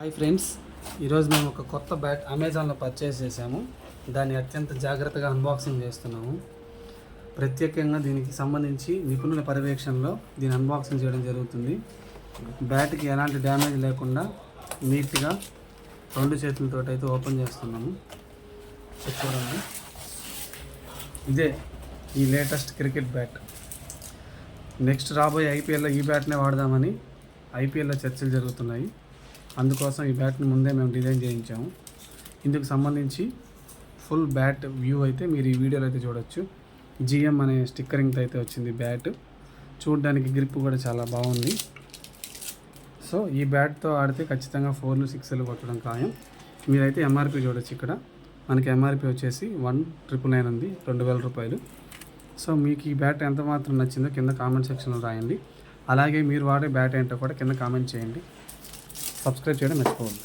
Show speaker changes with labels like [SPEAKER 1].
[SPEAKER 1] Hi friends, ఈరోజు మేము ఒక కొత్త బ్యాట్ అమెజాన్లో పర్చేస్ చేసాము. దాన్ని అత్యంత జాగ్రత్తగా అన్బాక్సింగ్ చేస్తున్నాము. ప్రత్యేకంగా దీనికి సంబంధించి నిపుణుల పర్యవేక్షణలో దీన్ని అన్బాక్సింగ్ చేయడం జరుగుతుంది. బ్యాట్కి ఎలాంటి డ్యామేజ్ లేకుండా నీట్గా రెండు చేతులతో అయితే ఓపెన్ చేస్తున్నాము. చూడండి, ఇదే ఈ లేటెస్ట్ క్రికెట్ బ్యాట్. నెక్స్ట్ రాబోయే ఐపీఎల్లో ఈ బ్యాట్నే వాడదామని ఐపీఎల్లో చర్చలు జరుగుతున్నాయి. అందుకోసం ఈ బ్యాట్ని ముందే మేము డిజైన్ చేయించాము. ఇందుకు సంబంధించి ఫుల్ బ్యాట్ వ్యూ అయితే మీరు ఈ వీడియోలో అయితే చూడొచ్చు. జిఎం అనే స్టిక్కరింగ్తో అయితే వచ్చింది బ్యాట్. చూడడానికి గ్రిప్ కూడా చాలా బాగుంది. సో ఈ బ్యాట్తో ఆడితే ఖచ్చితంగా 4లు 6లు కొట్టడం ఖాయం. మీరైతే ఎంఆర్పి చూడొచ్చు. ఇక్కడ మనకి ఎంఆర్పి వచ్చేసి 1999 ఉంది, 2000 రూపాయలు. సో మీకు ఈ బ్యాట్ ఎంత మాత్రం నచ్చిందో కింద కామెంట్ సెక్షన్లో రాయండి. అలాగే మీరు వాడే బ్యాట్ ఏంటో కూడా కింద కామెంట్ చేయండి. సబ్స్క్రైబ్ చేయడం మర్చిపోవద్దు.